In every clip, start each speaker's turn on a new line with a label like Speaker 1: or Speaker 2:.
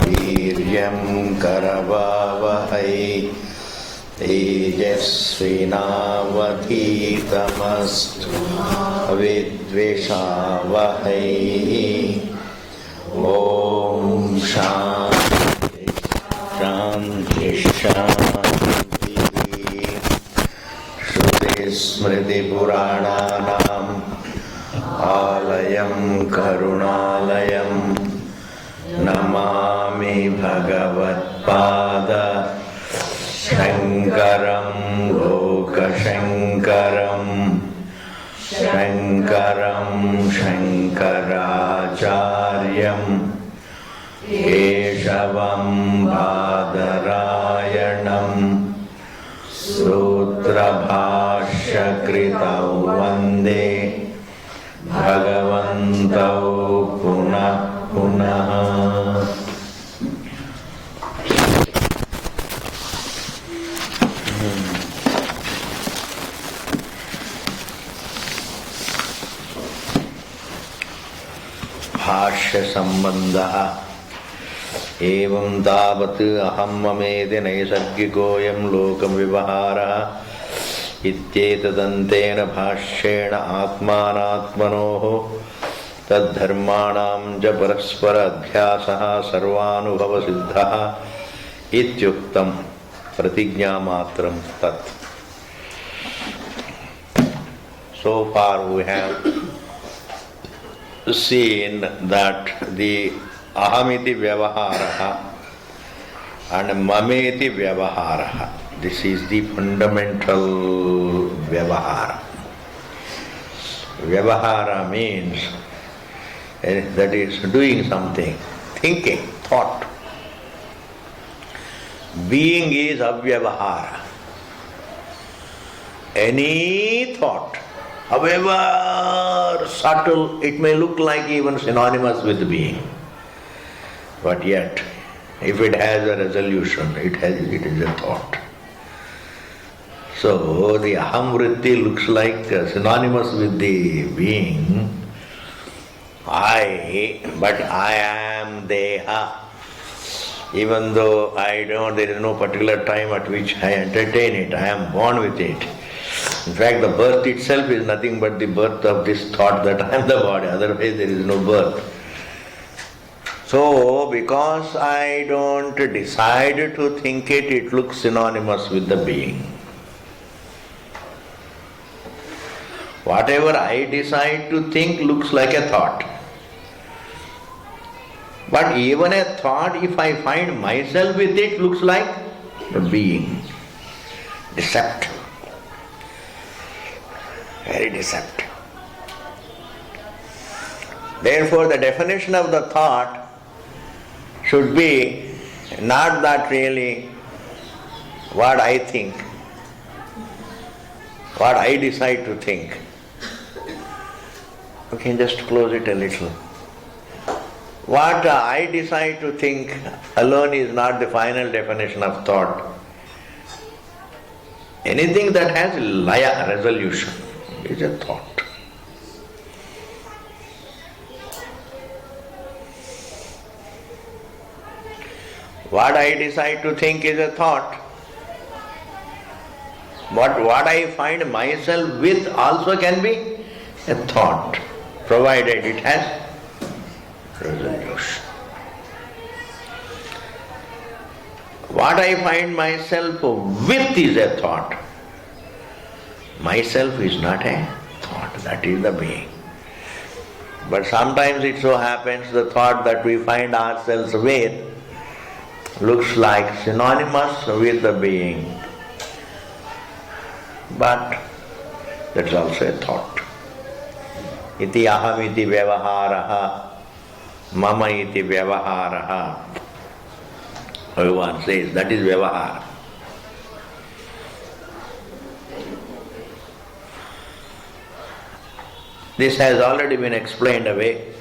Speaker 1: वीर्यं करवावहै तेजस्विनावधीतमस्तु विद्विषावहै। ॐ शान्ति शान्ति शान्तिः। श्रुतिस्मृतिपुराणानाम् आलयं करुणालयं नमामि भगवत्पाद शङ्करं लोकशङ्करं शङ्करं शङ्कराचार्यं केशवं बादरायणं सूत्रभाष्यकृतौ वन्दे भगवन्तौ पुनः पुनः। भाष्य संबंधः एवं तावत् अहं ममेति नैसर्गिकोऽयं लोकव्यवहारः इत्येतदन्तेन भाष्येण आत्मानात्मनोः तद्धर्माणां च परस्पर अध्यासः सर्वानुभवसिद्धः इत्युक्तं प्रतिज्ञामात्रं तत्। So far we have seen that the ahamiti vyavaharaha and mameti vyavaharaha, this is the fundamental vyavahara. Vyavahara means that is doing something, thinking, thought. Being is avyavahara. Any thought, however subtle, it may look like even synonymous with being. But yet, if it has a resolution, it is a thought. So the aham vritti looks like synonymous with the being. But I am deha. Even though there is no particular time at which I entertain it, I am born with it. In fact, the birth itself is nothing but the birth of this thought that I am the body, otherwise there is no birth. So, because I don't decide to think it, it looks synonymous with the being. Whatever I decide to think looks like a thought. But even a thought, if I find myself with it, looks like a being. Deceptive. Very deceptive. Therefore, the definition of the thought should be not that really what I think, what I decide to think. You can just close it a little. What I decide to think alone is not the final definition of thought. Anything that has laya, resolution, is a thought. What I decide to think is a thought. But what I find myself with also can be a thought, provided it has resolution. What I find myself with is a thought. Myself is not a thought, that is the being. But sometimes it so happens the thought that we find ourselves with looks like synonymous with the being. But that's also a thought. Iti aham iti vyavaharaha, mama iti vyavaharaha. Bhagavan says that is vyavahara. This has already been explained away.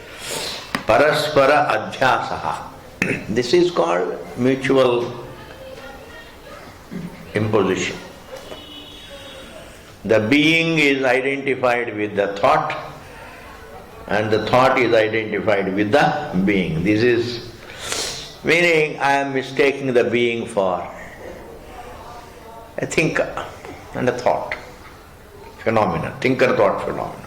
Speaker 1: Paraspara adhyasaha. This is called mutual imposition. The being is identified with the thought and the thought is identified with the being. This is Meaning, I am mistaking the being for a thinker and a thought phenomenon, thinker-thought phenomenon.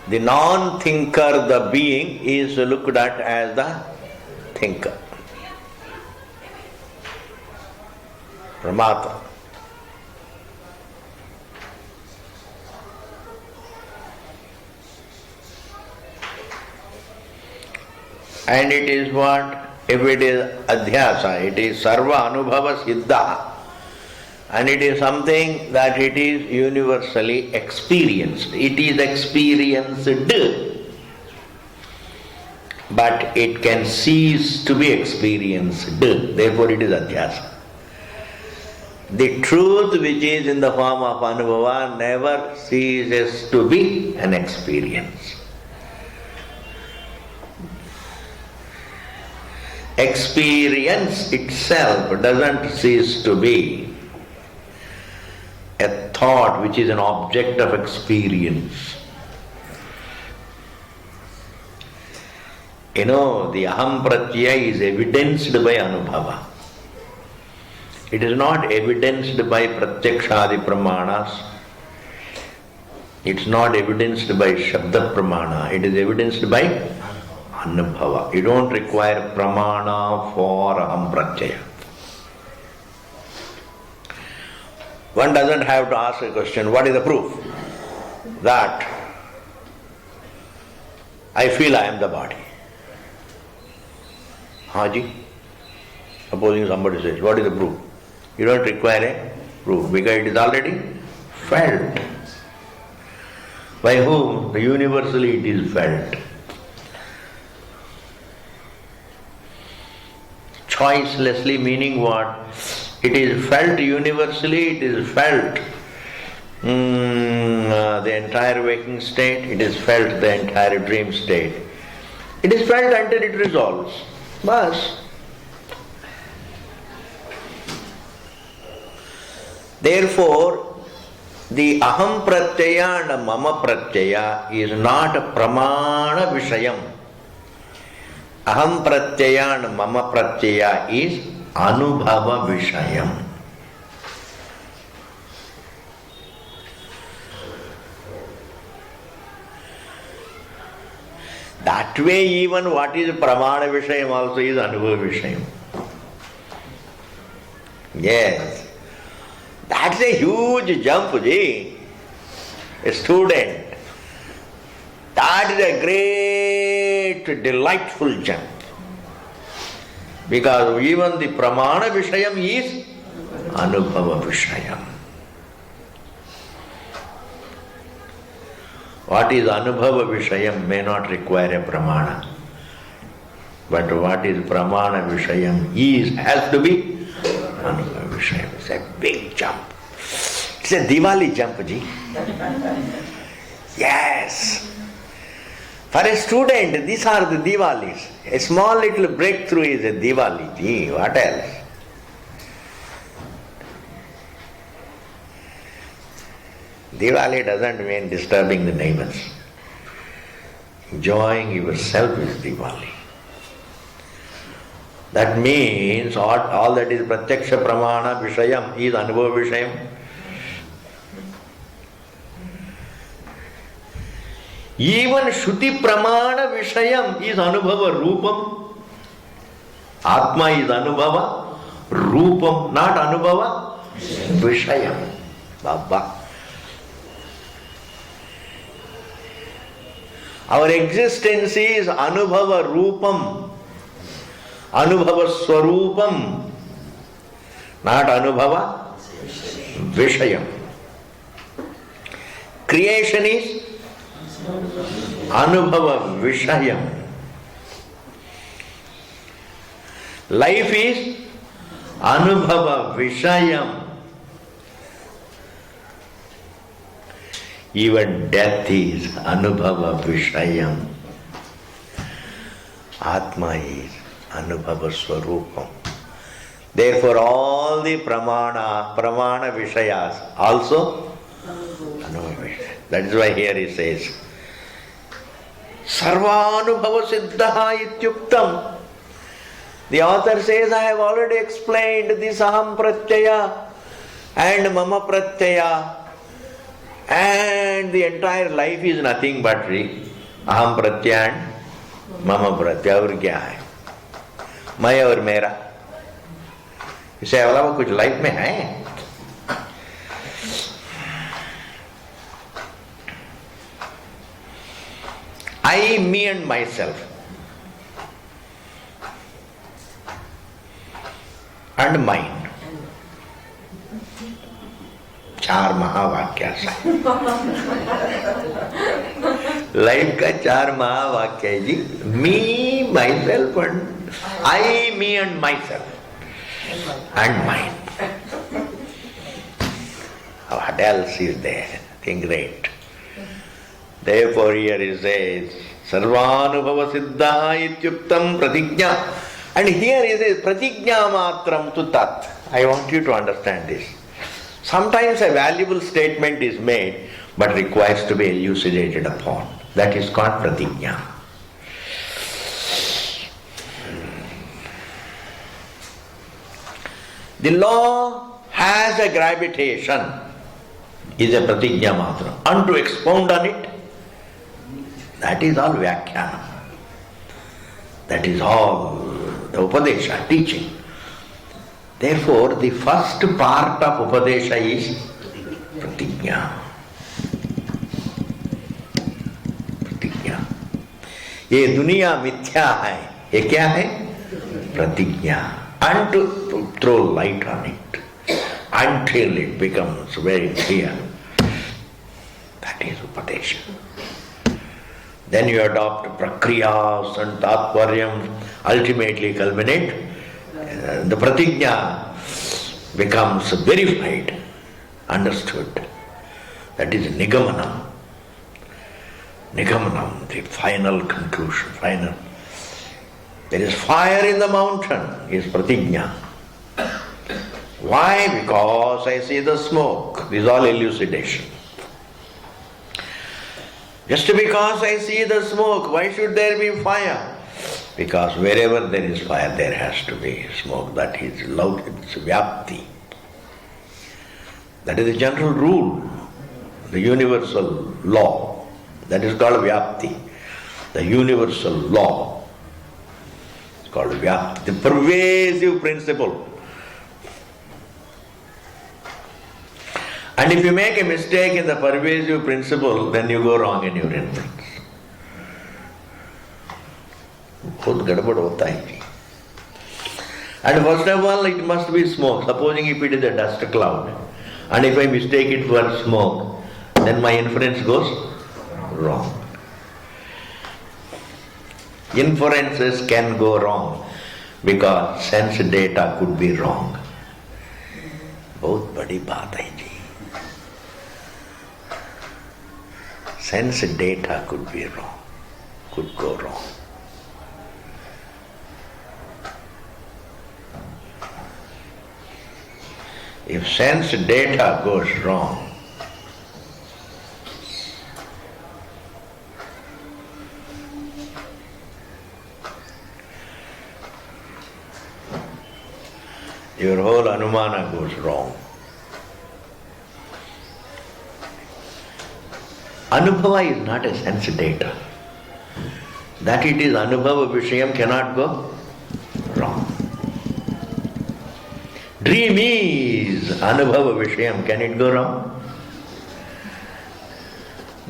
Speaker 1: The non-thinker, the being, is looked at as the thinker. Pramata. And it is what? If it is adhyasa, it is sarva anubhava siddha. And it is something that it is universally experienced. It is experienced, but it can cease to be experienced. Therefore it is adhyasa. The truth which is in the form of anubhava never ceases to be an experience. Experience itself doesn't cease to be a thought which is an object of experience. The aham pratyaya is evidenced by anubhava. It is not evidenced by pratyakshadi pramanas. It's not evidenced by shabda pramana. It is evidenced by anubhava. You don't require pramana for aham pratyaya. One doesn't have to ask a question, what is the proof that I feel I am the body? Haji? Supposing somebody says, what is the proof? You don't require a proof because it is already felt. By whom? Universally it is felt. Choicelessly meaning what? It is felt universally, it is felt the entire waking state, it is felt the entire dream state. It is felt until it resolves. Bas. Therefore, the aham pratyaya and mama pratyaya is not a pramana vishayam. Aham pratyaya and mama pratyaya is anubhava vishayam. That way even what is pramana vishayam also is anubhava vishayam. Yes. That's a huge jump, ji. A student. That is a great, delightful jump. Because even the pramana vishayam is anubhava vishayam. What is anubhava vishayam may not require a pramana. But what is pramana vishayam has to be anubhava vishayam. It's a big jump. It's a Diwali jump, ji. Yes. For a student, these are the Diwalis. A small little breakthrough is a Diwali, ji. What else? Diwali doesn't mean disturbing the neighbors. Enjoying yourself is Diwali. That means all that is pratyaksha pramana vishayam is anubhava vishayam. Even shruti pramana vishayam is anubhava rupam. Atma is anubhava rupam, not anubhava vishayam. Baba. Our existence is anubhava rupam, anubhava swarupam, not anubhava vishayam. Creation is anubhava vishayam. Life is anubhava vishayam. Even death is anubhava vishayam. Atma is anubhava swarupam. Therefore all the pramana vishayas also anubhava vishayam. That is why here he says, Sarvanubhava Siddha Ityuktam. The author says, I have already explained this Aham Pratyaya and Mama Pratyaya, and the entire life is nothing but Aham Pratyaya and Mama Pratyaya. और क्या है? मैं और मेरा, इससे अलावा कुछ life में है? I, me and myself and mine. चार महावाक्य लाइफ का चार महावाक्य है जी. Me, myself and I, me and myself and mine. What else is there? Think great. Therefore here he says, Sarvanubhava Siddha Ityuktam Pratigna. And here he says, Pratigna Matram tu tat. I want you to understand this. Sometimes a valuable statement is made, but requires to be elucidated upon. That is called pratigna. The law has a gravitation, is a pratigna matra. And to expound on it, that is all vyakhyana. That is all the upadesha, teaching. Therefore, the first part of Upadesha is Pratigna. Pratigna. ये दुनिया मिथ्या है, ये क्या है? Pratigna. And to throw light on it until it becomes very clear. That is Upadesha. Then you adopt Prakriyas and Tatparyam, ultimately culminate. The pratigna becomes verified, understood. That is nigamanam. Nigamanam, the final conclusion, final. There is fire in the mountain, is pratigna. Why? Because I see the smoke. This is all elucidation. Just because I see the smoke, why should there be fire? Because wherever there is fire, there has to be smoke. That is loud, it's vyapti. That is the general rule, the universal law. That is called vyapti. The universal law is called vyapti. The pervasive principle. And if you make a mistake in the pervasive principle, then you go wrong in your inference. बहुत गड़बड़ होता है जी. And first of all, it must be smoke. Supposing if it is a dust cloud, and if I mistake it for smoke, then my inference goes wrong. Inferences can go wrong because sense data could be wrong. बहुत बड़ी बात है जी. Sense data could be wrong, could go wrong. If sense data goes wrong, your whole anumana goes wrong. Anubhava is not a sense data. That it is anubhava vishayam cannot go wrong. Dream is anubhava vishayam, can it go wrong?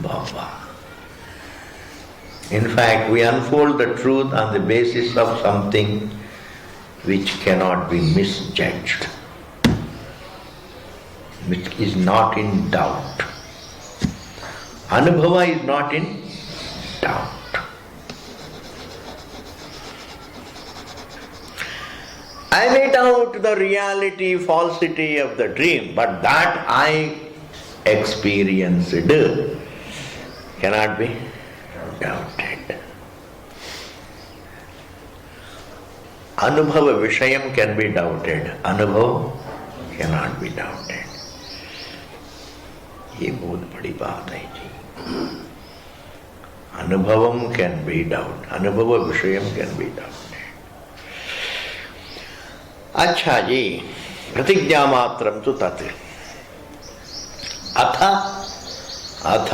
Speaker 1: Bhava. In fact, we unfold the truth on the basis of something which cannot be misjudged, which is not in doubt. Anubhava is not in doubt. I may doubt the reality, falsity of the dream, but that I experienced cannot be doubted. Anubhava vishayam can be doubted. Anubhava cannot be doubted. ये बहुत बड़ी बात है जी. Anubhavam can be doubted. Anubhava Vishayam can be doubted. अच्छा जी, प्रतिज्ञा मात्रम तो तत् अथ अथ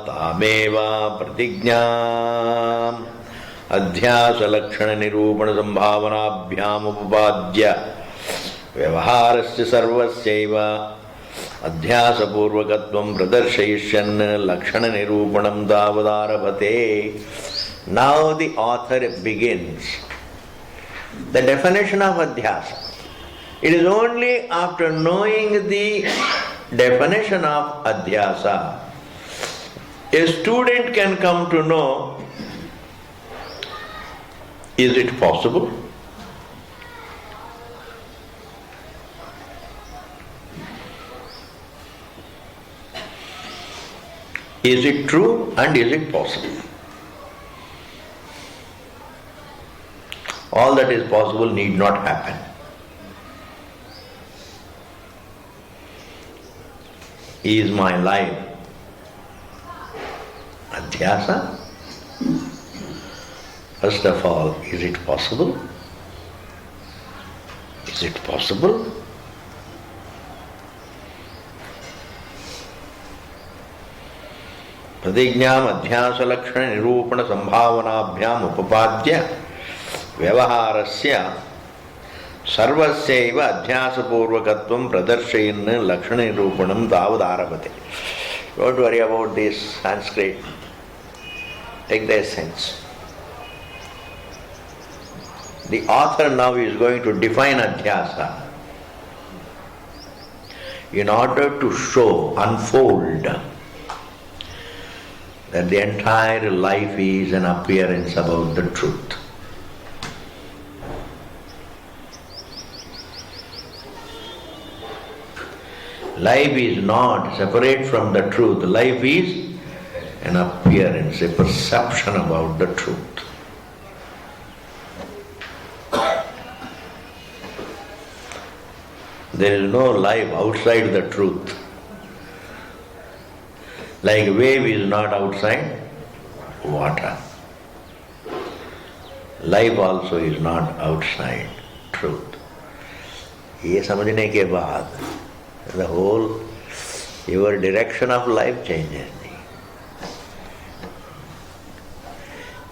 Speaker 1: तामेव प्रतिज्ञा अध्यास लक्षण निरूपण संभावनाभ्याम उपपाद्य व्यवहारस्य सर्वस्यैव अध्यास पूर्वकत्वं प्रदर्शयिष्यन् लक्षण निरूपणं तावदारभते. Now the author begins the definition of adhyasa. It is only after knowing the definition of adhyasa a student can come to know, is it possible? Is it true and is it possible? All that is possible need not happen. Is my life adhyasa? First of all, is it possible? Is it possible? प्रतिज्ञाम अध्यास लक्षण निरूपण संभावनाभ्याम उपपाद्य व्यवहारस्य सर्वस्यैव अध्यासपूर्वकत्वं प्रदर्शयन् लक्षण निरूपणं तावदारभते. Don't worry about this Sanskrit. Take the essence. The author now is going to define adhyasa in order to show, unfold that the entire life is an appearance about the truth. Life is not separate from the truth. Life is an appearance, a perception about the truth. There is no life outside the truth. Like wave is not outside water. Life also is not outside truth. ये समझने के बाद the whole your direction of life changes.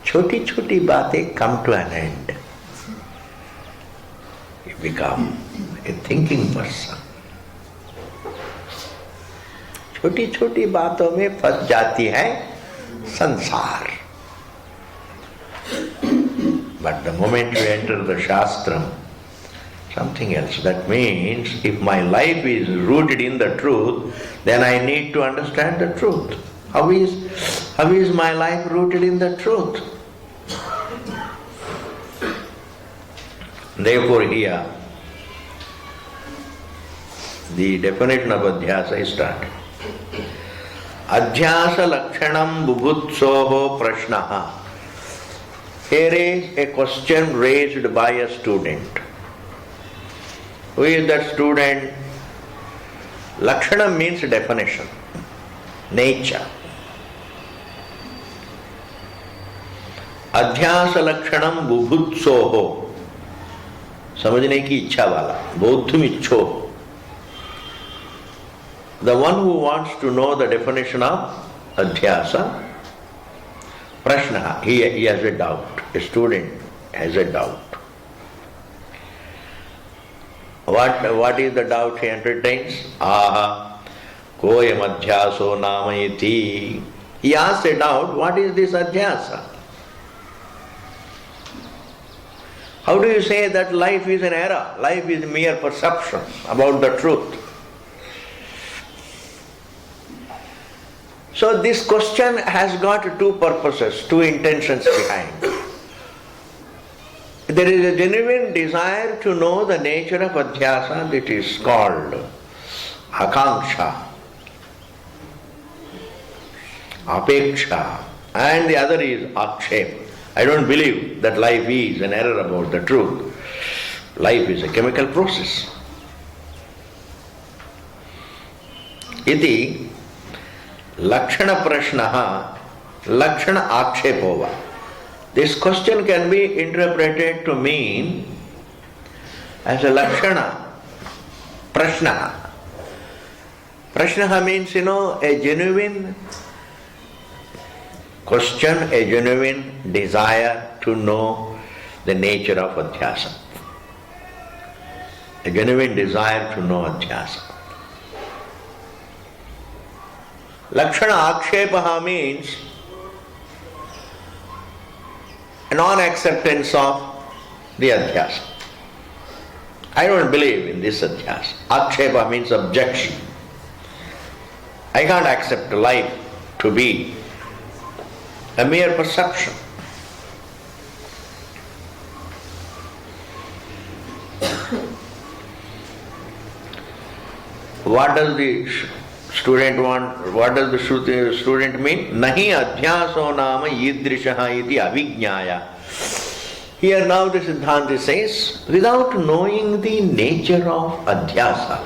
Speaker 1: छोटी छोटी बातें come to an end. You become a thinking person. छोटी छोटी बातों में फंस जाती है संसार. But the moment you enter the Shastram, something else. That means if my life is rooted in the truth, then I need to understand the truth. How is my life rooted in the truth? Therefore here, the definition of adhyasa is started. Adhyasa lakshanam bubhutsoho prashnaha. Here is a question raised by a student. Who is that student? Lakshana means definition, nature. Adhyasa lakshanam bubhutsoho. समझने की इच्छा वाला, बौद्धम इच्छो. The one who wants to know the definition of adhyasa, prashna, he has a doubt. A student has a doubt. What is the doubt he entertains? Aha, koyam adhyaso namayati. He asks a doubt, what is this adhyasa? How do you say that life is an error? Life is mere perception about the truth. So this question has got two purposes, two intentions behind. There is a genuine desire to know the nature of adhyasa that is called akanksha, apeksha, and the other is akshep. I don't believe that life is an error about the truth. Life is a chemical process. Iti Lakshana Prashnaha, Lakshana Akshepova. This question can be interpreted to mean as a Lakshana, Prashnaha. Prashnaha means, a genuine question, a genuine desire to know the nature of Adhyasa. A genuine desire to know Adhyasa. Lakshana Akshepaha means a non-acceptance of the Adhyasa. I don't believe in this Adhyasa. Akshepa means objection. I can't accept life to be a mere perception. What does the student want? What does the student mean? Nahi adhyaso nama yidrishaha iti avijñāya. Here now the Siddhanta says, without knowing the nature of adhyasa,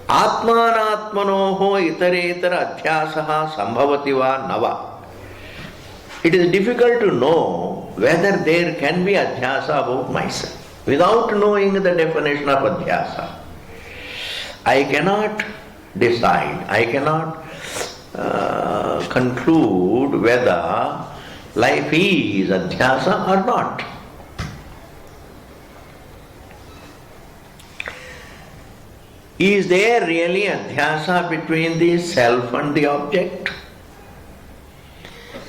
Speaker 1: atmanatmanoho itaretara adhyasaha sambhavati va nava. It is difficult to know whether there can be adhyasa about myself. Without knowing the definition of adhyasa, I cannot decide, I cannot conclude whether life is adhyasa or not. Is there really adhyasa between the self and the object?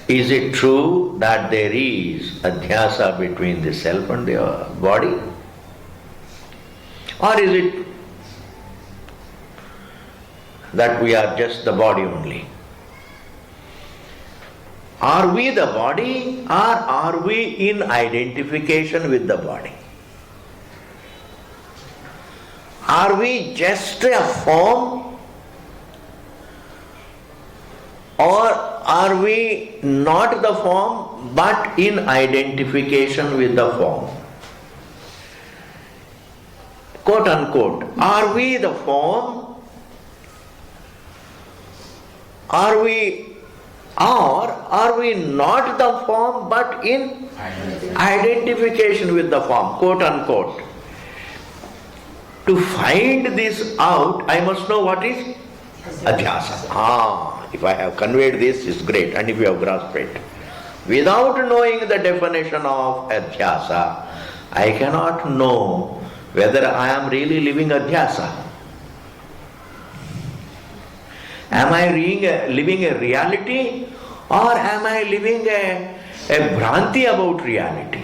Speaker 1: Is it true that there is adhyasa between the self and the body? Or is it that we are just the body only? Are we the body, or are we in identification with the body? Are we just a form, or are we not the form but in identification with the form? Quote unquote, are we the form, or are we not the form but in identification with the form? Quote unquote. To find this out, I must know what is adhyasa. If I have conveyed this, it's great, and if you have grasped it. Without knowing the definition of adhyasa, I cannot know whether I am really living adhyasa. Am I living a reality, or am I living a bhranti about reality?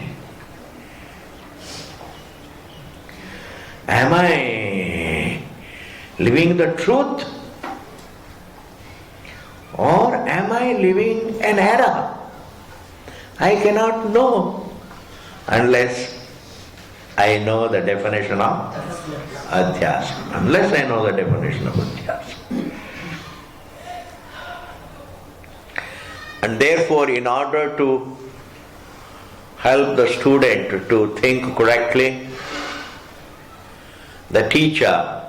Speaker 1: Am I living the truth, or am I living an error? I cannot know unless I know the definition of adhyasa. Unless I know the definition of adhyasa. And therefore, in order to help the student to think correctly, the teacher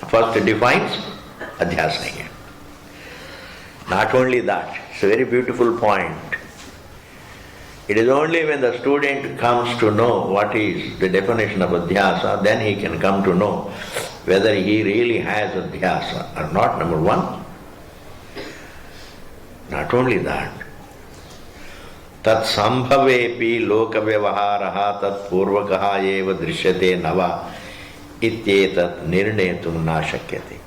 Speaker 1: first defines adhyasa again. Not only that, it's a very beautiful point. It is only when the student comes to know what is the definition of adhyasa, then he can come to know whether he really has adhyasa or not, number one. Not only that, tat sambhavepi loka vyavaharaha tat purvakaha eva drishyate nava ityetat nirnetum na shakyate.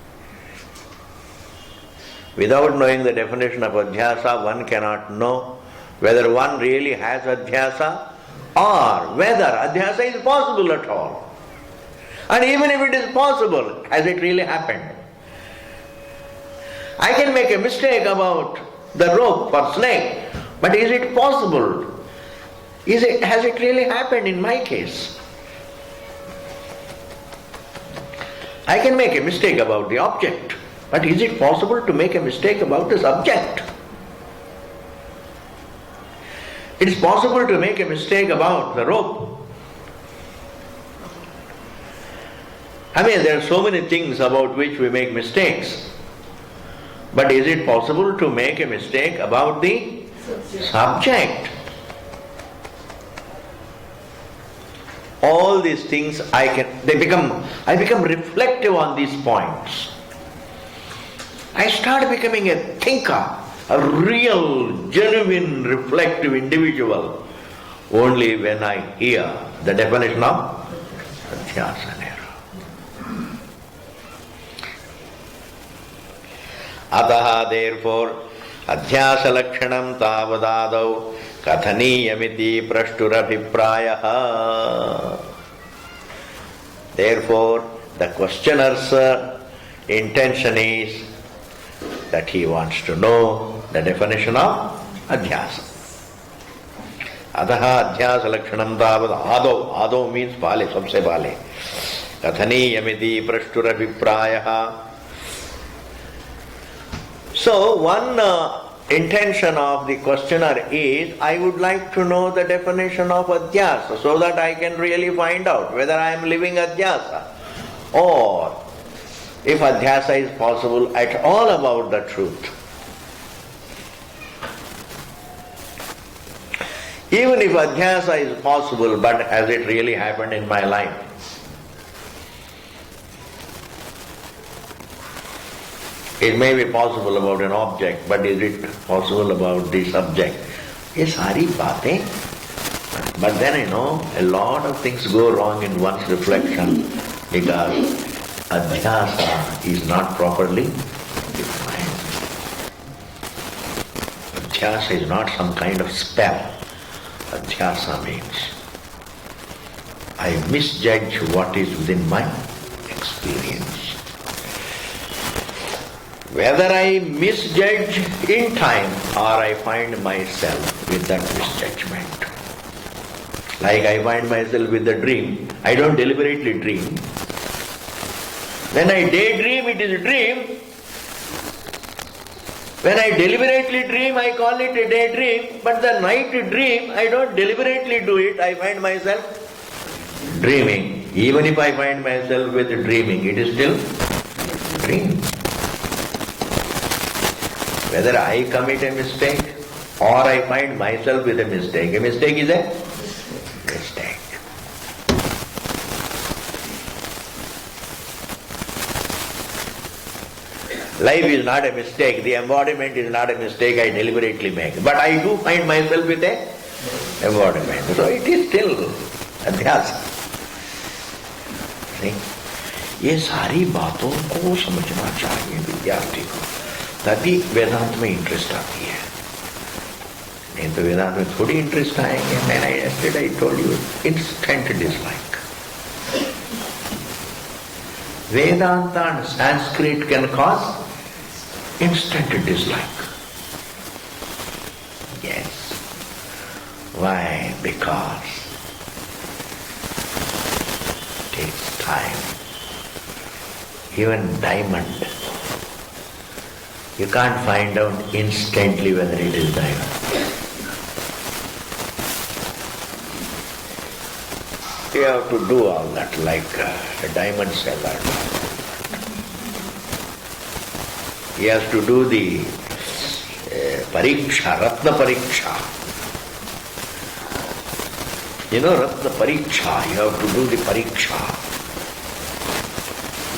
Speaker 1: Without knowing the definition of adhyasa, one cannot know whether one really has adhyasa or whether adhyasa is possible at all. And even if it is possible, has it really happened? I can make a mistake about the rope for snake, but is it possible? Has it really happened in my case? I can make a mistake about the object, but is it possible to make a mistake about the subject? It is possible to make a mistake about the rope. I mean, there are so many things about which we make mistakes. But is it possible to make a mistake about the subject? All these things I become reflective on these points. I start becoming a thinker, a real, genuine, reflective individual only when I hear the definition of adhyasa nero. Ataha, therefore, adhyasa lakshanam tavadadau kathaniyamiti prashturabhiprayaha. Therefore, the questioner's intention is that he wants to know the definition of adhyasa. Adaha adhyasa lakshanam tavad adau. Adau means pale, sabse pale. Kathaniyamiti prashturabhiprayaha. So, one intention of the questioner is, I would like to know the definition of adhyasa so that I can really find out whether I am living adhyasa or if adhyasa is possible at all about the truth. Even if adhyasa is possible, but has it really happened in my life? It may be possible about an object, but is it possible about the subject? Ye sari baatein. But then a lot of things go wrong in one's reflection because adhyasa is not properly defined. Adhyasa is not some kind of spell. Adhyasa means I misjudge what is within my experience. Whether I misjudge in time or I find myself with that misjudgment. Like I find myself with the dream, I don't deliberately dream. When I daydream, it is a dream. When I deliberately dream, I call it a daydream. But the night dream, I don't deliberately do it. I find myself dreaming. Even if I find myself with dreaming, it is still dream. Whether I commit a mistake or I find myself with a mistake is a mistake. Life is not a mistake, the embodiment is not a mistake I deliberately make. But I do find myself with a embodiment. So it is still adhyasa. See? ये सारी बातों को समझना चाहिए विद्यार्थी को, तभी वेदांत में इंटरेस्ट आती है. नहीं तो वेदांत में थोड़ी इंटरेस्ट आएंगे. मैंने yesterday I told you, instant dislike. Vedanta and Sanskrit can cause instant dislike. Yes. Why? Because it takes time. Even diamond, you can't find out instantly whether it is diamond. You have to do all that like a diamond seller. He has to do the pariksha, ratna pariksha. Ratna pariksha, you have to do the pariksha.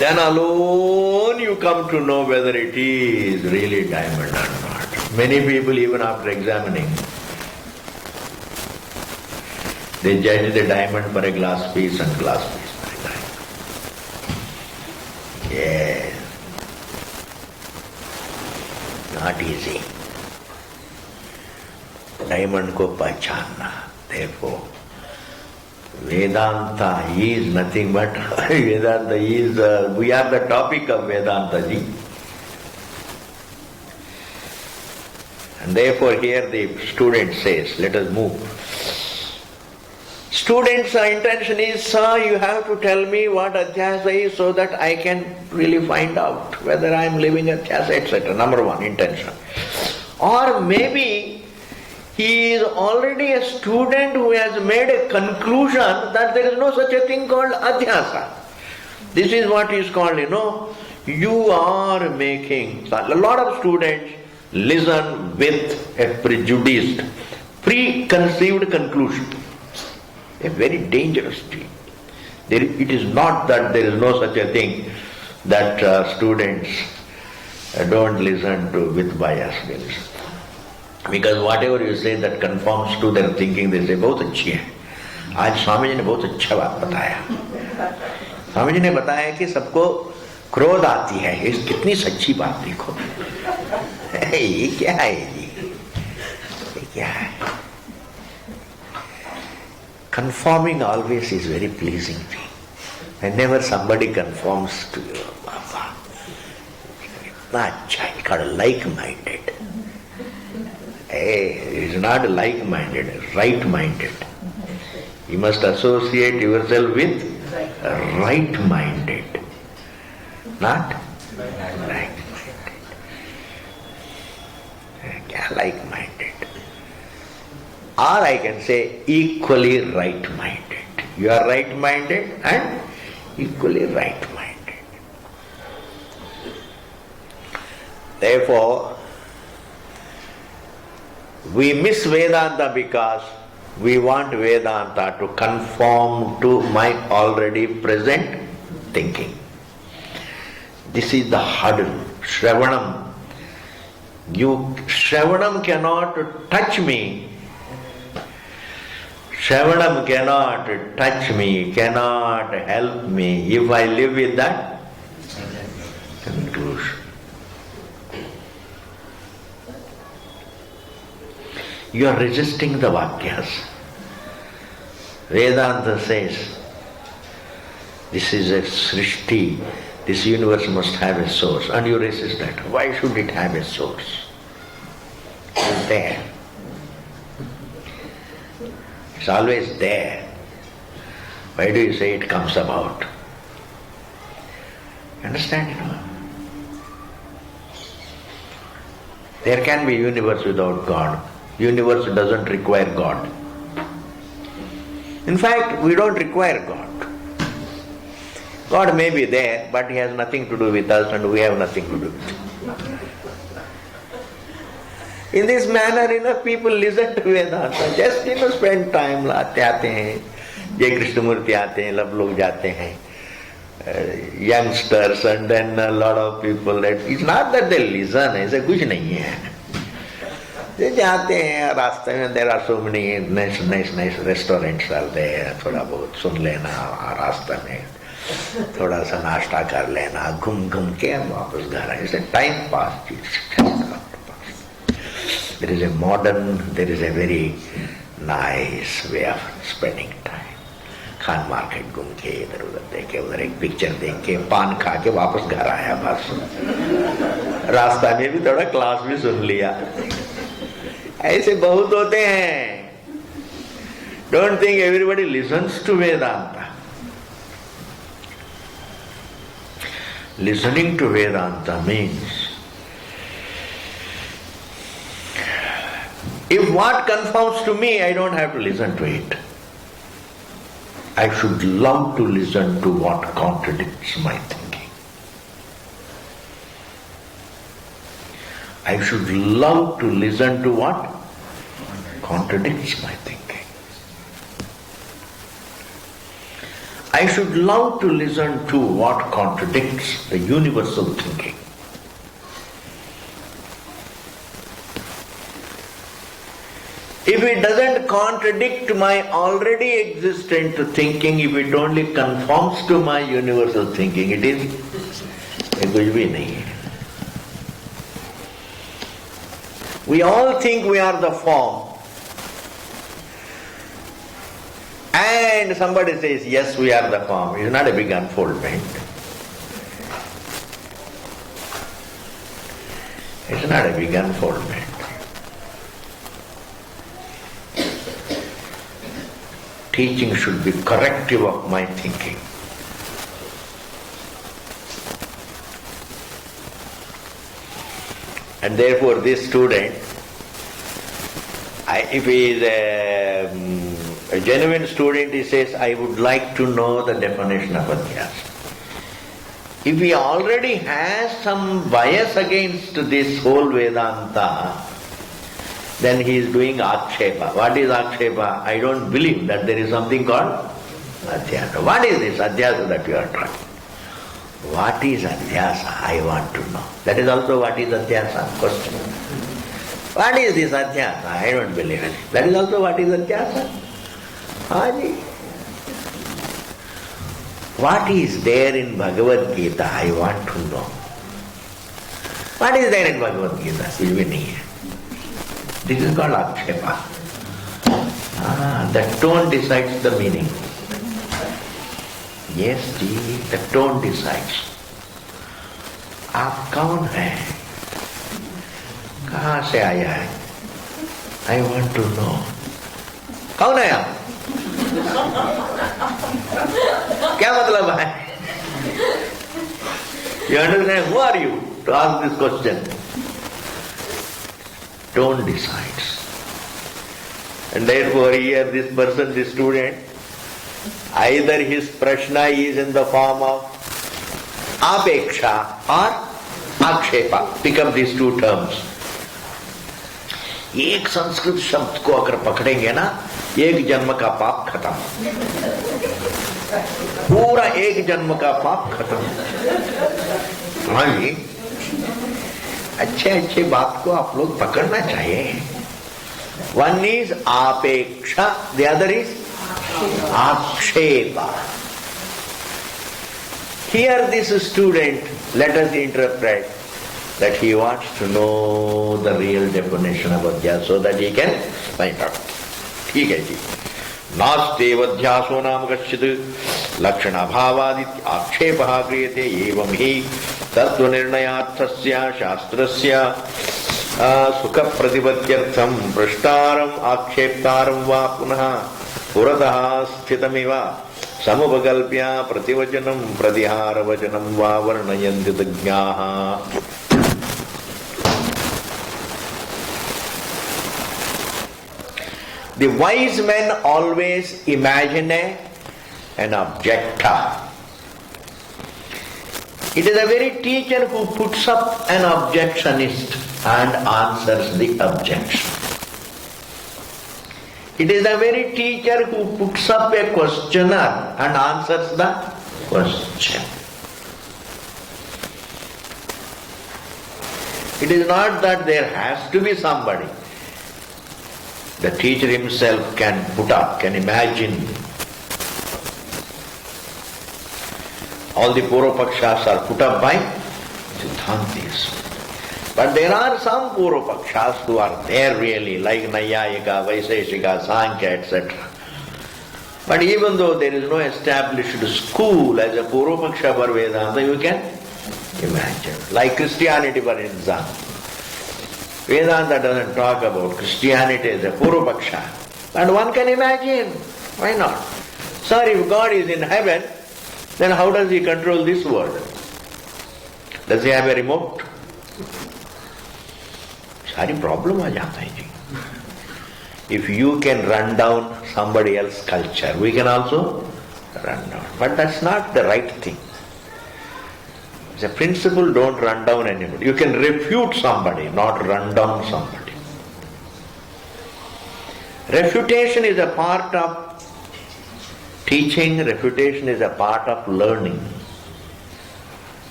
Speaker 1: Then alone you come to know whether it is really diamond or not. Many people, even after examining, they judge the diamond for a glass piece and glass piece for a diamond. Yes. Not easy. Diamond ko pahchanna. Therefore, Vedanta is nothing but Vedanta is, we are the topic of Vedanta ji. And therefore here the student says, let us move. Student's intention is, sir, you have to tell me what adhyasa is so that I can really find out whether I am living adhyasa, etc. Number one, intention. Or maybe he is already a student who has made a conclusion that there is no such a thing called adhyasa. This is what is called, You are making, a lot of students listen with a prejudiced, preconceived conclusion. A very dangerous thing. It is not that there is no such a thing that students don't listen to with bias. They listen. Because whatever you say that conforms to their thinking, they say, बहुत अच्छी है. आज स्वामी जी ने बहुत अच्छा बात बताया. स्वामी जी ने बताया कि सबको क्रोध आती है. ये कितनी सच्ची बात देखो. ये क्या है जी? ये क्या है? Conforming always is very pleasing thing. Whenever somebody conforms to you, Baba, इतना अच्छा, you got like-minded. It is not like-minded, right-minded. You must associate yourself with right-minded, not like-minded. Like-minded. Or I can say equally right-minded. You are right-minded and equally right-minded. Therefore, we miss Vedanta because we want Vedanta to conform to my already present thinking. This is the hurdle. Shravanam. Shravanam cannot touch me. Shravanam cannot touch me, cannot help me if I live with that conclusion. You are resisting the Vakyas. Vedanta says, this is a Srishti, this universe must have a source, and you resist that. Why should it have a source? It is there. It's always there. Why do you say it comes about? Understand it? There can be universe without God. Universe doesn't require God. In fact, we don't require God. God may be there, but He has nothing to do with us and we have nothing to do with Him. In this manner, people listen to Vedanta. Just, spend time, आते हैं, जय कृष्णमूर्ति आते हैं, सब लोग जाते हैं, youngsters and then a lot of people. It's not that they listen, ऐसा कुछ नहीं है. जे जाते हैं रास्ते में, there are so many nice restaurants are there, थोड़ा बहुत सुन लेना, रास्ते में थोड़ा सा नाश्ता कर लेना, घूम के वापस घर आए. It's a time pass. There is a very nice way of spending time. Khan market घूम के इधर उधर देखे, उधर एक पिक्चर देख के, पान खा के वापस घर आया, बस रास्ता में भी थोड़ा क्लास भी सुन लिया. ऐसे बहुत होते हैं. Don't think everybody listens to Vedanta. Listening to Vedanta means if what conforms to me, I don't have to listen to it. I should love to listen to what contradicts my thinking. I should love to listen to what contradicts my thinking. I should love to listen to what contradicts the universal thinking. If it doesn't contradict my already existent thinking, if it only conforms to my universal thinking, it is कुछ भी नहीं है. We all think we are the form. And somebody says, yes, we are the form. It's not a big unfoldment. It's not a big unfoldment. Teaching should be corrective of my thinking. And therefore this student, if he is a genuine student, he says, I would like to know the definition of adhyasa. if he already has some bias against this whole Vedanta, then he is doing Akshepa. What is Akshepa? I don't believe that there is something called Adhyasa. What is this Adhyasa that you are trying? What is Adhyasa? I want to know. That is also what is Adhyasa? Question. What is this Adhyasa? I don't believe in it. That is also what is Adhyasa? Haji. What is there in Bhagavad Gita? I want to know. What is there in Bhagavad Gita? Silvini. This is called Akshepa. The tone decides the meaning. Yes ji, the tone decides. आप कौन हैं? कहाँ से आया है? I want to know. कौन है आप? क्या मतलब है? You understand? Who are you to ask this question? Tone decides. And therefore here this person, this student, either his prashna is in the form of apeksha or akshepa. Pick up these two terms. एक संस्कृत शब्द को अगर पकड़ेंगे ना, एक जन्म का पाप खत्म, पूरा एक जन्म का पाप खत्म। हाँ जी, अच्छे अच्छे बात को आप लोग पकड़ना चाहिए। One is apeksha, the other is akshepa. Here this student, let us interpret that he wants to know the real definition of adhyasa so that he can find out. ठीक है जी। नास्तेव अध्यासो नाम कश्चित् लक्षणाभावादित्य आक्षेपः क्रियते एवं हि तत्त्वनिर्णयार्थस्य शास्त्रस्य सुखप्रतिपत्त्यर्थं पृष्टारम् आक्षेप्तारं वा पुनः पुरतः स्थितमिव समुपकल्प्य प्रतिवचनं प्रतिहारवचनं वा वर्णयन्ति तज्ञाः। The wise men always imagine an objector. It is a very teacher who puts up an objectionist and answers the objection. It is the very teacher who puts up a questioner and answers the question. It is not that there has to be somebody. The teacher himself can put up, can imagine. All the Purvapakshas are put up by Siddhantis. But there are some Purvapakshas who are there really, like Nayayika, Vaiseshika, Sankhya, etc. But even though there is no established school as a Purvapaksha for Vedanta, you can imagine. Like Christianity, for example. Vedanta doesn't talk about Christianity as a Purvapaksha. And one can imagine. Why not? Sir, if God is in heaven, then how does he control this world? Does he have a remote? सारी problem आ जाता है जी. If you can run down somebody else's culture, we can also run down. But that's not the right thing. As a principle, don't run down anybody. You can refute somebody, not run down somebody. Refutation is a part of teaching, refutation is a part of learning.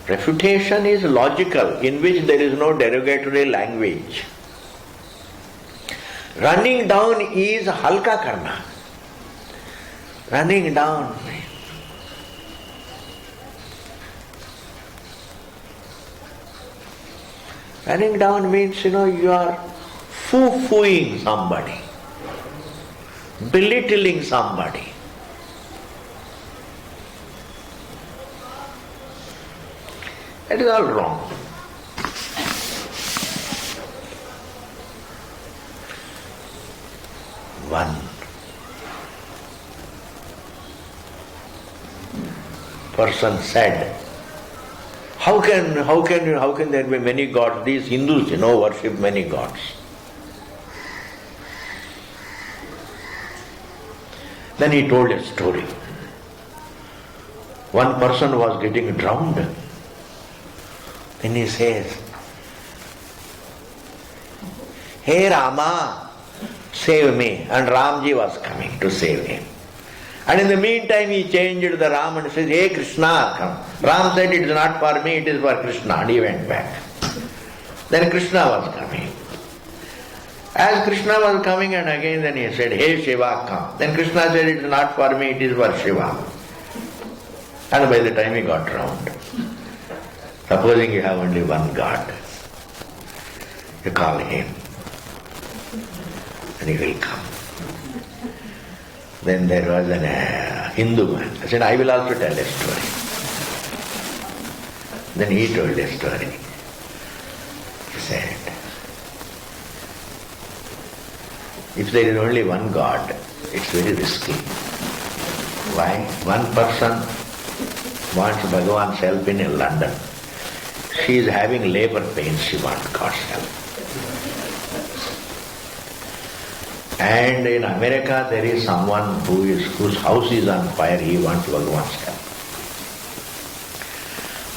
Speaker 1: Refutation is logical, in which there is no derogatory language. Running down is halka karna. Running down. Running down means, you are foo-fooing somebody, belittling somebody. That is all wrong. One person said, How can there be many gods? These Hindus, worship many gods. Then he told a story. one person was getting drowned. Then he says, "Hey Rama, save me." And Ramji was coming to save him. And in the meantime he changed the Ram and says, "Hey Krishna, come." Ram said, "It is not for me, it is for Krishna." And he went back. Then Krishna was coming. As Krishna was coming and again then he said, "Hey Shiva, come." Then Krishna said, "It is not for me, it is for Shiva." And by the time he got drowned. Supposing you have only one God, you call him and he will come. Then there was a Hindu man. I said, "I will also tell a story." Then he told a story. He said, if there is only one God, it's very risky. Why? One person wants Bhagavan's help in London. She is having labor pains, she wants God's help. And in America there is someone whose house is on fire, he wants Bhagavan's help.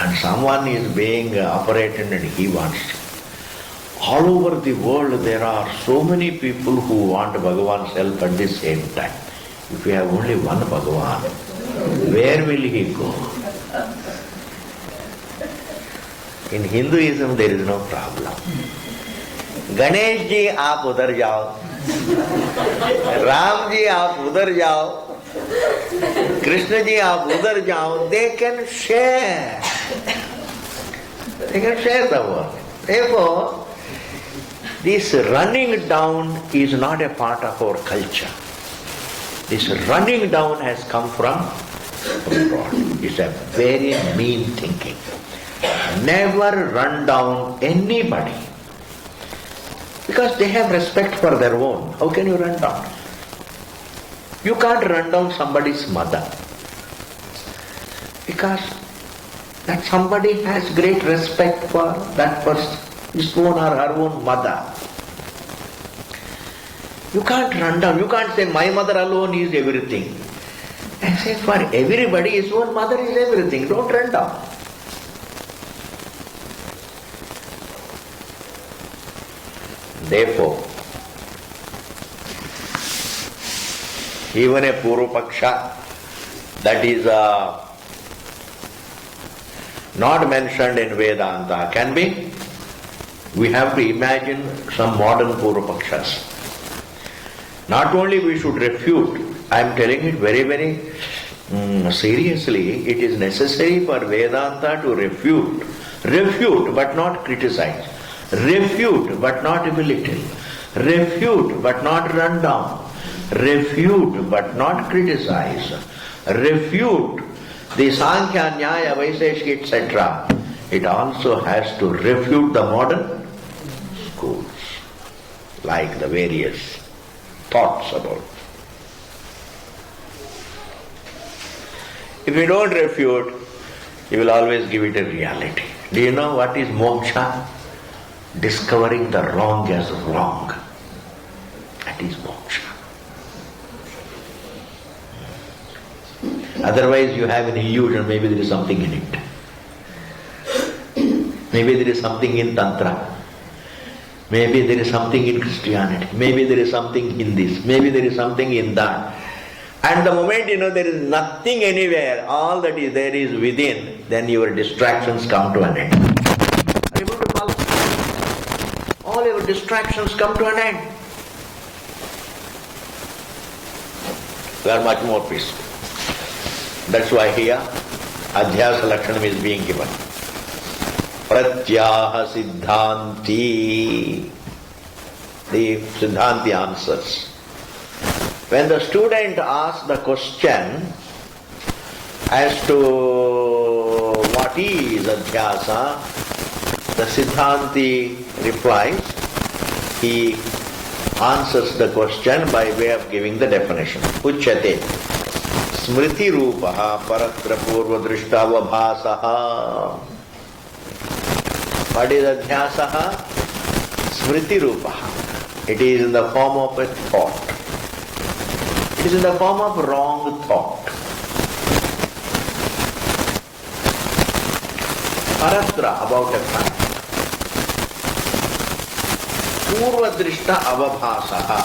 Speaker 1: And someone is being operated and he wants. All over the world there are so many people who want Bhagavan's help at the same time. If we have only one Bhagavan, where will he go? In Hinduism there is no problem. Ganesh ji, aap udhar jao. Ram ji, aap udhar jao. Krishna ji, aap udhar jao. They can share. They can share the work. Therefore, this running down is not a part of our culture. This running down has come from abroad. It's a very mean thinking. Never run down anybody. Because they have respect for their own. How can you run down? You can't run down somebody's mother. Because that somebody has great respect for that person, his own or her own mother. You can't run down. You can't say, "My mother alone is everything." I say, for everybody, his own mother is everything. Don't run down. Therefore, even a Purva Paksha that is not mentioned in Vedanta can be. We have to imagine some modern Purva Pakshas. Not only we should refute, I am telling it very, very seriously, it is necessary for Vedanta to refute. Refute but not criticize. Refute but not belittle. Refute but not run down. Refute but not criticize. Refute the Sankhya, Nyaya, Vaiseshika, etc. It also has to refute the modern schools, like the various thoughts about. If you don't refute, you will always give it a reality. Do you know what is moksha? Discovering the wrong as wrong. That is moksha. Otherwise you have an illusion, maybe there is something in it. Maybe there is something in Tantra. Maybe there is something in Christianity. Maybe there is something in this. Maybe there is something in that. And the moment you know there is nothing anywhere, all that is there is within, then your distractions come to an end. Are you able to follow? All your distractions come to an end. We are much more peaceful. That's why here Adhyasa Lakshanam is being given. Pratyaha Siddhanti. The Siddhanti answers. When the student asks the question as to what is Adhyasa, the Siddhanti replies, he answers the question by way of giving the definition. Uchyate smriti rupaha paratra purva drishtavabhasaha. What is Adhyasaha? Smriti rupaha. It is in the form of a thought. It is in the form of wrong thought. paratra, about a fact. Purvadrishta avabhasaha.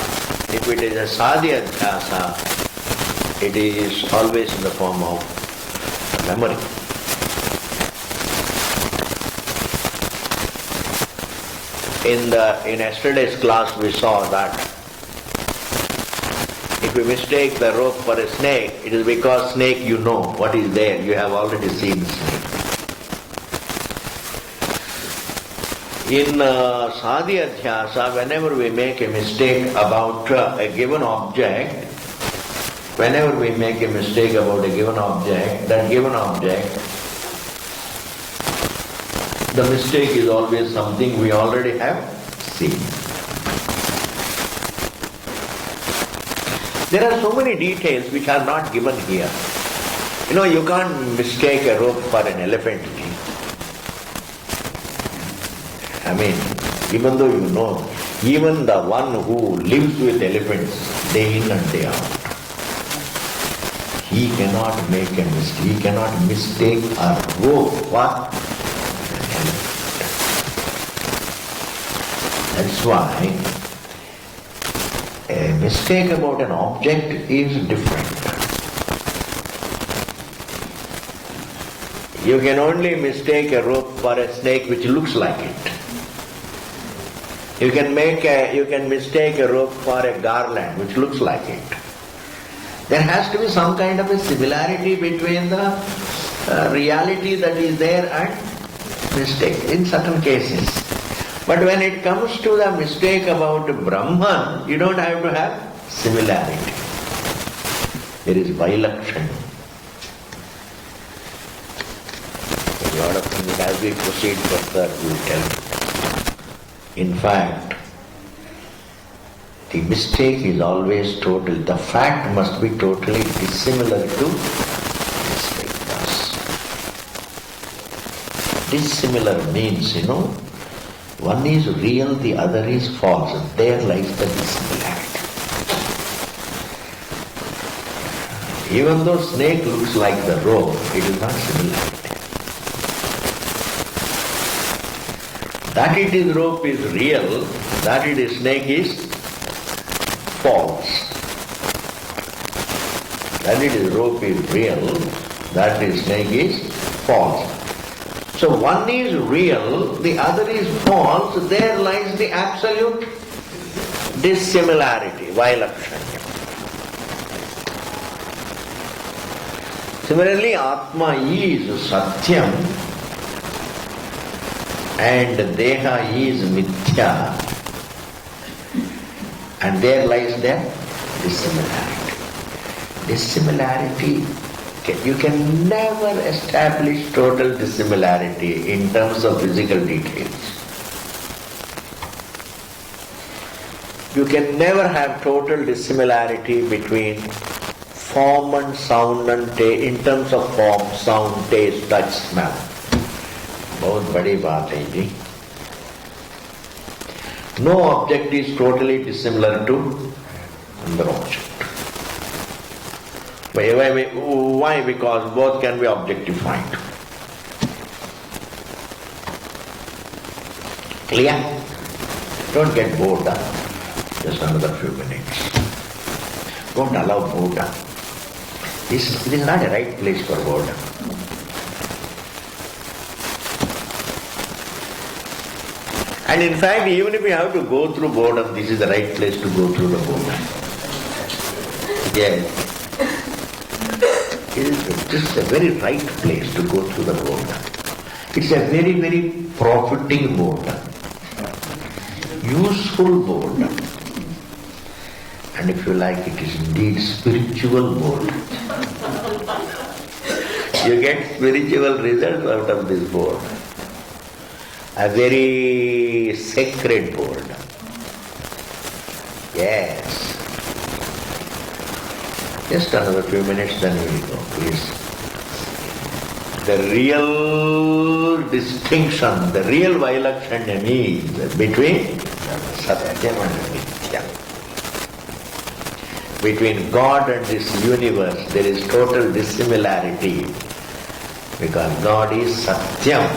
Speaker 1: If it is a sadhyadhyasa, it is always in the form of memory. In yesterday's class we saw that if you mistake the rope for a snake, it is because snake you know what is there, you have already seen snake. In sadhyadhyasa, whenever we make a mistake about a given object, that given object, the mistake is always something we already have seen. There are so many details which are not given here. You can't mistake a rope for an elephant. Even though you know, even the one who lives with elephants day in and day out, he cannot make a mistake. He cannot mistake a rope for an elephant. That's why a mistake about an object is different. You can only mistake a rope for a snake which looks like it. You can mistake a rope for a garland which looks like it. There has to be some kind of a similarity between the reality that is there and mistake in certain cases. But when it comes to the mistake about Brahman, you don't have to have similarity. There is Vailakshanya. A lot of things as we proceed further we will tell you. In fact, the mistake is always total. The fact must be totally dissimilar to mistake. Dissimilar means, one is real, the other is false. There lies the dissimilarity. Even though snake looks like the rope, it is not similarity. That it is rope is real, that it is snake is false. That it is rope is real, that is snake is false. So one is real, the other is false, there lies the absolute dissimilarity, Vailakshanya. Similarly, Atma is Satyam, and Deha is Mithya, and there lies the dissimilarity. Dissimilarity, you can never establish total dissimilarity in terms of physical details. You can never have total dissimilarity between form and sound and taste, in terms of form, sound, taste, touch, smell. बहुत बड़ी बात है जी. No object is totally dissimilar to another object. Why? Because both can be objectified. Clear? Don't get bored. Just another few minutes. Don't allow boredom. This is not a right place for boredom. And in fact, even if you have to go through boredom, this is the right place to go through the boredom. Yes. It is just a very right place to go through the boredom. It's a very, very profiting boredom. Useful boredom. And if you like, it is indeed spiritual boredom. You get spiritual results out of this boredom. A very sacred boredom. Yes. Just another few minutes, then we will go, please. The real distinction, the real Vailakshanya is between Satyam and Mithya. Between God and this universe, there is total dissimilarity. Because God is Satyam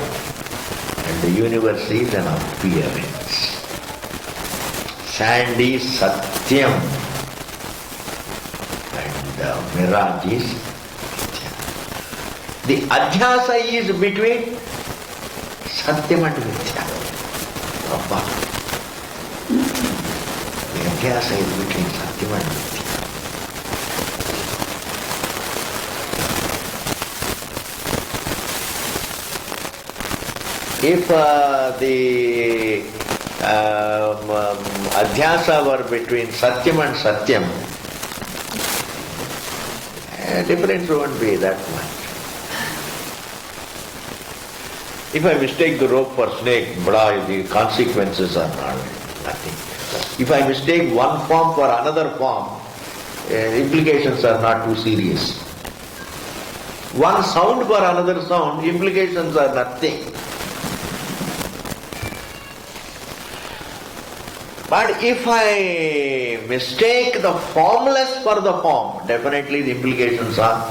Speaker 1: and the universe is an appearance. Sand is Satyam and mirage is Mithya. The adhyasa is between Satyam and Mithya. Abba. The adhyasa is between Satyam and Mithya. If the adhyasa were between Satyam and Satyam, difference won't be that much. If I mistake the rope for snake, the consequences are nothing. If I mistake one form for another form, implications are not too serious. One sound for another sound, implications are nothing. But if I mistake the formless for the form, definitely the implications are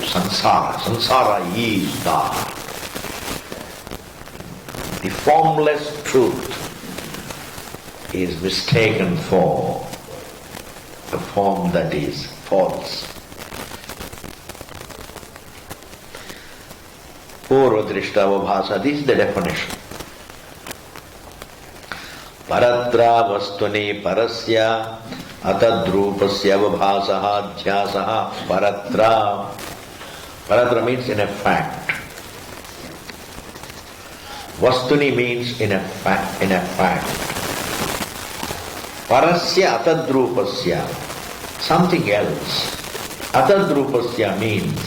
Speaker 1: samsara. Samsara is the formless truth is mistaken for a form that is false. Purvadrishta avabhasa, this is the definition. Paratra vastuni parasya atadrupasya avabhasaha adhyasaha paratra. Paratra means in a fact. Vastuni means in a fact. Parasya atadrupasya, something else. Atadrupasya means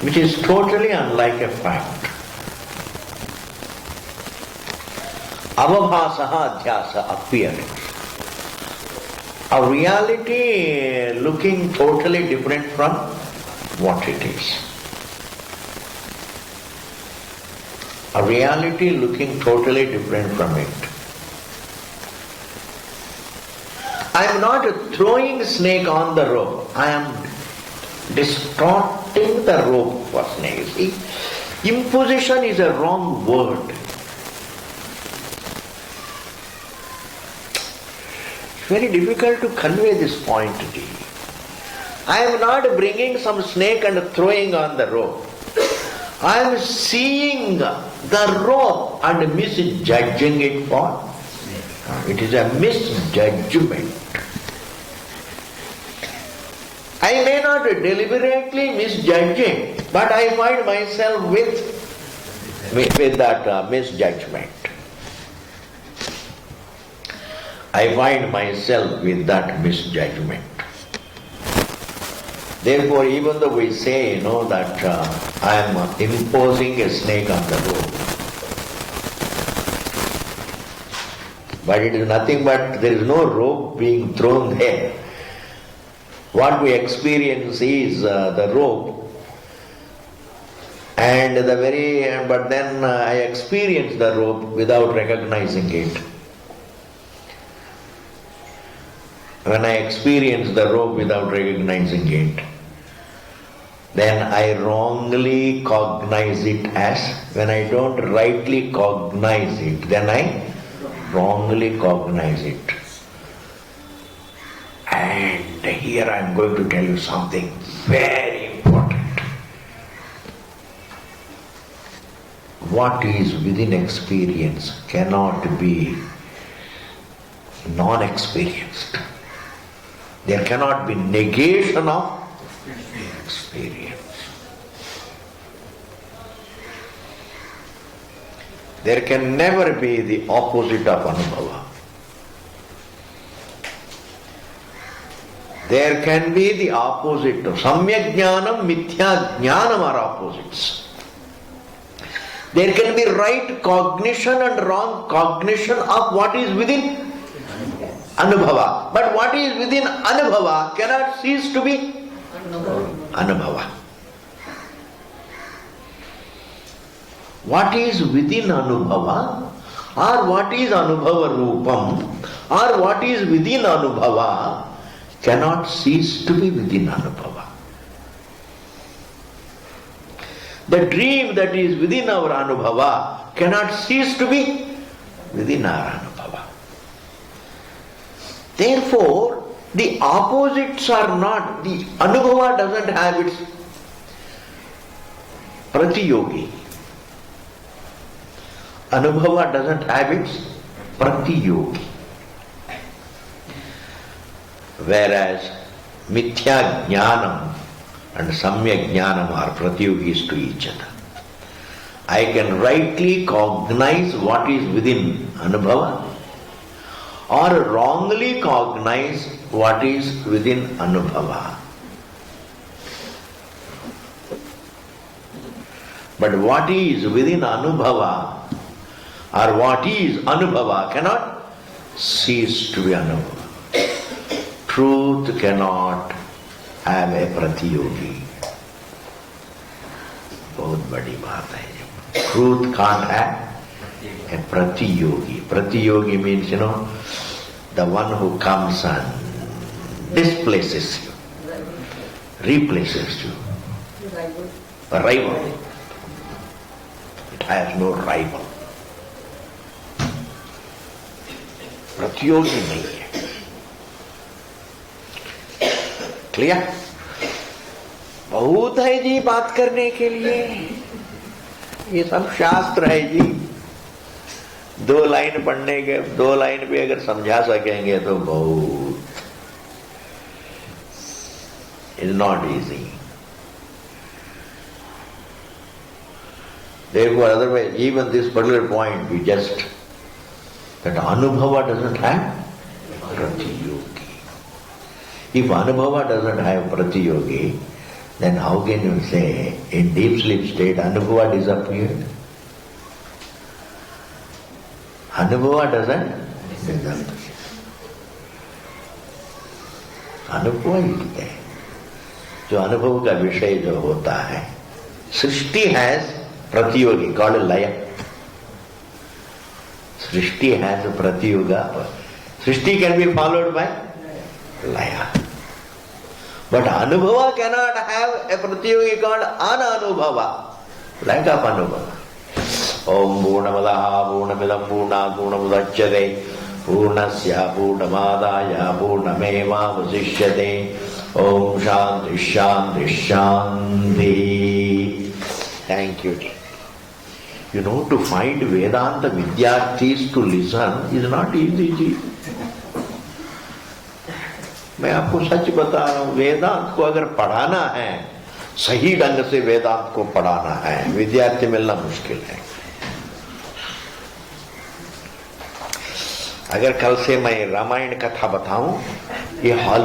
Speaker 1: which is totally unlike a fact. Avabhasaha adhyasa, appearance. A reality looking totally different from what it is. A reality looking totally different from it. I am not throwing snake on the rope. I am distorting the rope for snake. See, imposition is a wrong word. It's very difficult to convey this point to you. I am not bringing some snake and throwing on the rope. I am seeing the rope and misjudging it for. It is a misjudgment. I may not deliberately misjudge it, but I find myself with that misjudgment. I find myself with that misjudgment. Therefore, even though we say, that I am imposing a snake on the rope, but it is nothing but there is no rope being thrown there. What we experience is the rope, but then I experience the rope without recognizing it. When I experience the rope without recognizing it, then I wrongly cognize it as, when I don't rightly cognize it, then I wrongly cognize it. And here I am going to tell you something very important. What is within experience cannot be non-experienced. There cannot be negation of experience. There can never be the opposite of anubhava. There can be the opposite of samyak jnanam, mithya jnanam are opposites. There can be right cognition and wrong cognition of what is within anubhava. But what is within anubhava cannot cease to be anubhava. What is within anubhava, or what is anubhava rupam, or what is within anubhava cannot cease to be within anubhava. The dream that is within our anubhava cannot cease to be within our anubhava. Therefore, the opposites are not, the anubhava doesn't have its pratiyogi. Anubhava doesn't have its pratiyogi. Whereas mithya jnanam and samyak jnanam are pratyogis to each other. I can rightly cognize what is within anubhava or wrongly cognize what is within anubhava. But what is within anubhava or what is anubhava cannot cease to be anubhava. Truth cannot have a pratiyogi. बहुत बड़ी बात है. Truth can't have a pratiyogi. Pratiyogi means, the one who comes and displaces you, replaces you. A rival. It has no rival. Pratiyogi नहीं है. Clear? बहुत है जी बात करने के लिए. ये सब शास्त्र है जी. 2 लाइन पढ़ने के 2 लाइन भी अगर समझा सकेंगे तो बहुत. It's not easy. Therefore, otherwise, even this particular point, we just, that anubhava doesn't have pratiyogi. If anubhava doesn't have pratiyogi, then how can you say in deep sleep state anubhava disappeared? Anubhava doesn't disappear. अनुभव ही है. जो अनुभव का विषय जो होता है, सृष्टि has pratiyogi called laya. Srishti has pratiyoga. Srishti can be followed by laya. But anubhava cannot have a pratyogi called ananubhava. Lack of anubhava. Om Purnamadaha Purnamidam Purnat Purnamudachyate Purnasya Purnamadaya Purnameva Vasishyate. Om Shanti Shanti Shanti. Thank you. To find Vedanta Vidyarthis to listen is not easy. मैं आपको सच बता रहा हूं, वेदांत को अगर पढ़ाना है, सही ढंग से वेदांत को पढ़ाना है, विद्यार्थी मिलना मुश्किल है. अगर कल से मैं रामायण कथा बताऊं, ये हॉल